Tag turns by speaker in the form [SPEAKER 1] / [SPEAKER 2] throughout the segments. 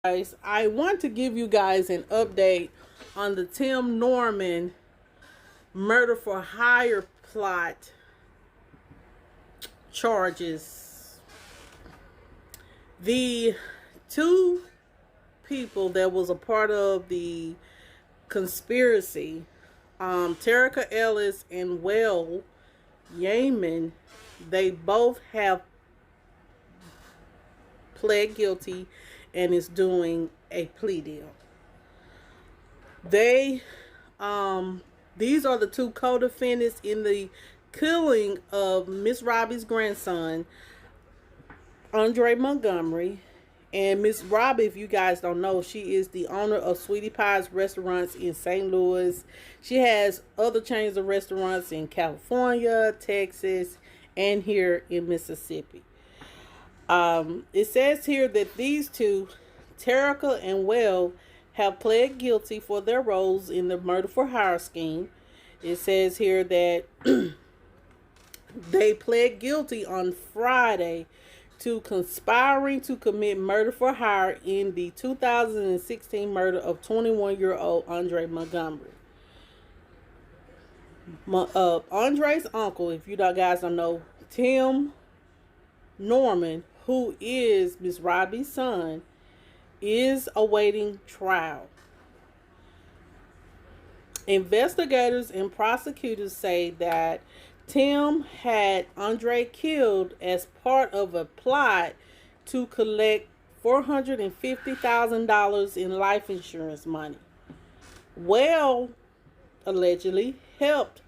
[SPEAKER 1] guys, I want to give you guys an update on the Tim Norman murder for hire plot charges. The two people that was a part of the conspiracy, Terrica Ellis and Waeil Yahgnam, they both have pled guilty and is doing a plea deal. These are the two co-defendants in the killing of Miss Robbie's grandson, Andre Montgomery. And Miss Robbie, if you guys don't know, she is the owner of Sweetie Pie's restaurants in St. Louis. She has other chains of restaurants in California, Texas, and here in Mississippi. It says here that these two, Terrica and Waeil, have pled guilty for their roles in the murder for hire scheme. It says here that they pled guilty on Friday to conspiring to commit murder for hire in the 2016 murder of 21-year-old Andre Montgomery. Andre's uncle, if you guys don't know, Tim Norman, who is Miss Robbie's son, is awaiting trial. Investigators and prosecutors say that Tim had Andre killed as part of a plot to collect $450,000 in life insurance money. Waeil allegedly helped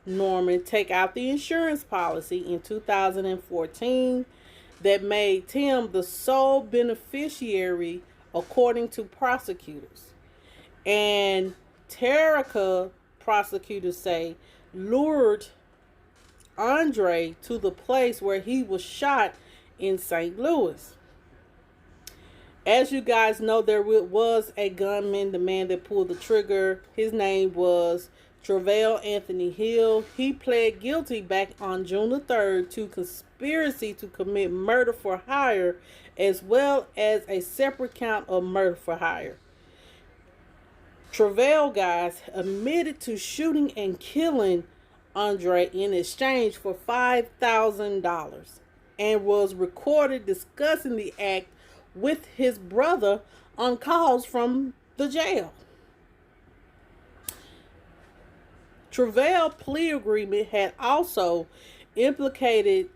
[SPEAKER 1] Norman take out the insurance policy in 2014 that made Tim the sole beneficiary, according to prosecutors. And Terrica, prosecutors say, lured Andre to the place where he was shot in St. Louis. As you guys know, there was a gunman, the man that pulled the trigger. His name was Waeil Anthony Hill. He pled guilty back on June the 3rd to conspiracy to commit murder for hire, as well as a separate count of murder for hire. Waeil, guys, admitted to shooting and killing Andre in exchange for $5,000 and was recorded discussing the act with his brother on calls from the jail. Waeil's plea agreement had also implicated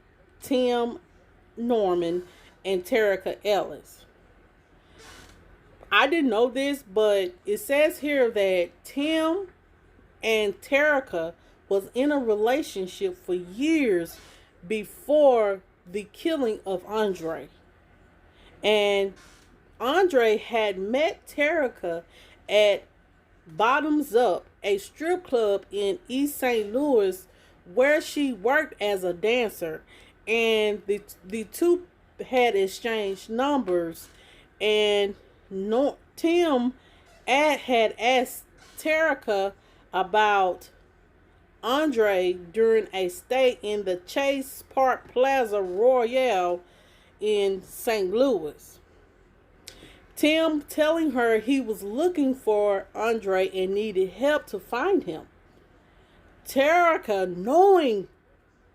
[SPEAKER 1] Tim Norman and Terrica Ellis. I didn't know this, but it says here that Tim and Terrica was in a relationship for years before the killing of Andre. And Andre had met Terrica at Bottoms Up, a strip club in East St. Louis, where she worked as a dancer. And the two had exchanged numbers. And Tim had asked Terrica about Andre during a stay in the Chase Park Plaza Royale in St. Louis. Tim telling her he was looking for Andre and needed help to find him. Terrica, knowing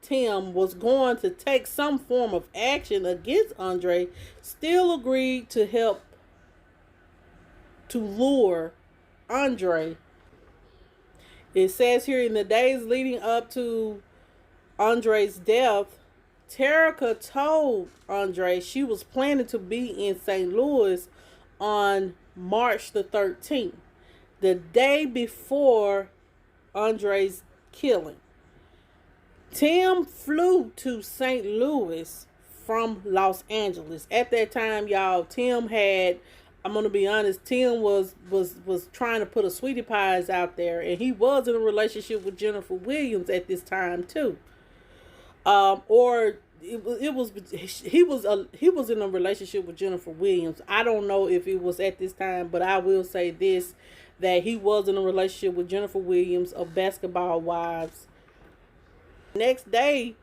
[SPEAKER 1] Tim was going to take some form of action against Andre, still agreed to help to lure Andre. It says here, in the days leading up to Andre's death, Terrica told Andre she was planning to be in St. Louis on March the 13th, the day before Andre's killing. Tim flew to St. Louis from Los Angeles. At that time, y'all, Tim had, I'm going to be honest, Tim was trying to put a Sweetie Pies out there, and he was in a relationship with Jennifer Williams at this time too. He was in a relationship with Jennifer Williams. I don't know if it was at this time, but I will say this, that he was in a relationship with Jennifer Williams of Basketball Wives. Next day,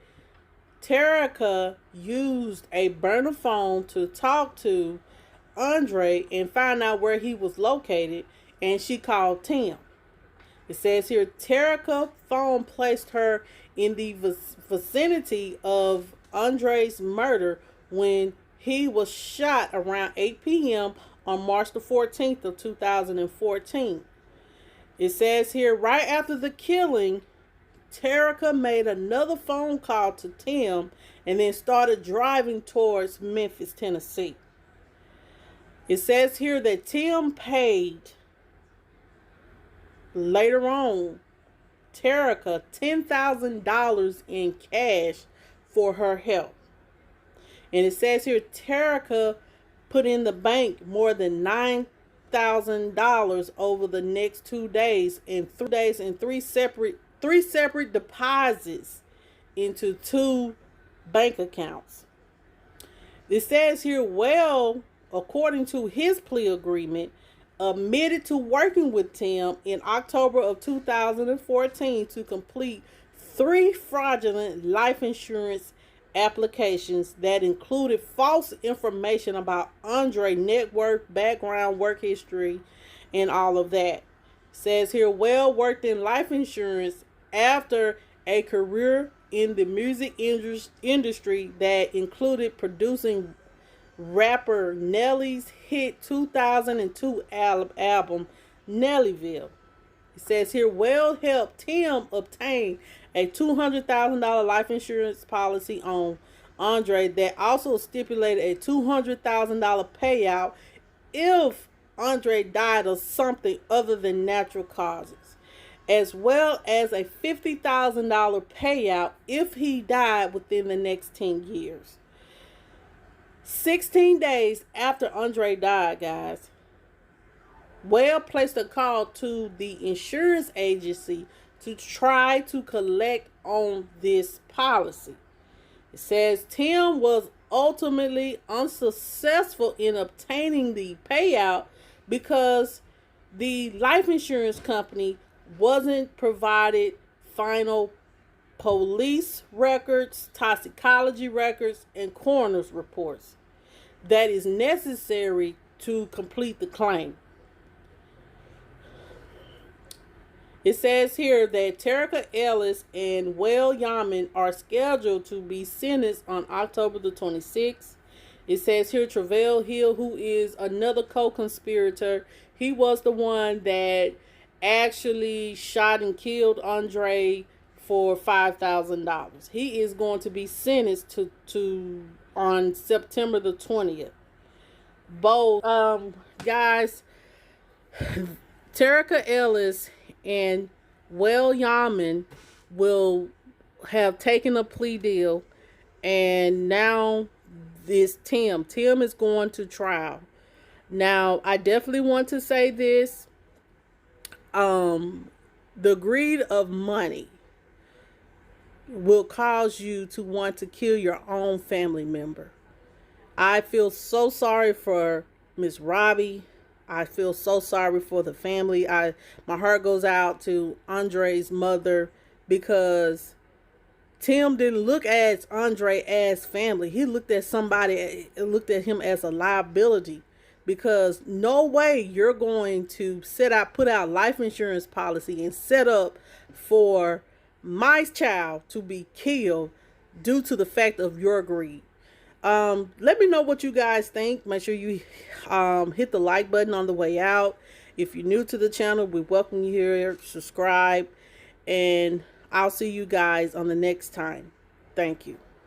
[SPEAKER 1] Terrica used a burner phone to talk to Andre and find out where he was located, and she called Tim. It says here, Terrica phone placed her in the vicinity of Andre's murder when he was shot around 8 p.m. on March the 14th of 2014. It says here, right after the killing, Terrica made another phone call to Tim and then started driving towards Memphis, Tennessee. It says here that Tim paid later on Terrica $10,000 in cash for her help. And it says here Terrica put in the bank more than $9,000 over the next 2 days and 3 days and three separate deposits into 2 bank accounts. It says here, Waeil, according to his plea agreement, admitted to working with Tim in October of 2014 to complete 3 fraudulent life insurance applications that included false information about Andre's net worth, background, work history, and all of that. It says here, Waeil worked in life insurance after a career in the music industry that included producing rapper Nelly's hit 2002 album Nellyville. It says here, Waeil helped Tim obtain a $200,000 life insurance policy on Andre that also stipulated a $200,000 payout if Andre died of something other than natural causes, as well as a $50,000 payout if he died within the next 10 years. 16 days after Andre died, guys, Waeil placed a call to the insurance agency to try to collect on this policy. It says Tim was ultimately unsuccessful in obtaining the payout because the life insurance company wasn't provided final police records, toxicology records, and coroner's reports that is necessary to complete the claim. It says here that Terrica, Ellis, and Waeil Yahgnam are scheduled to be sentenced on October the 26th. It says here Travell Hill, who is another co-conspirator, he was the one that actually shot and killed Andre for $5,000. He is going to be sentenced to on September the 20th. Both guys, Terrica Ellis and Waeil Yahgnam will have taken a plea deal, and now this Tim is going to trial. Now, I definitely want to say this. The greed of money will cause you to want to kill your own family member. I feel so sorry for Miss Robbie. I feel so sorry for the family. My heart goes out to Andre's mother, because Tim didn't look at Andre as family. He looked at him as a liability, because no way you're going to put out life insurance policy and set up for my child to be killed due to the fact of your greed. Let me know what you guys think. Make sure you hit the like button on the way out. If you're new to the channel, we welcome you here. Subscribe, and I'll see you guys on the next time. Thank you.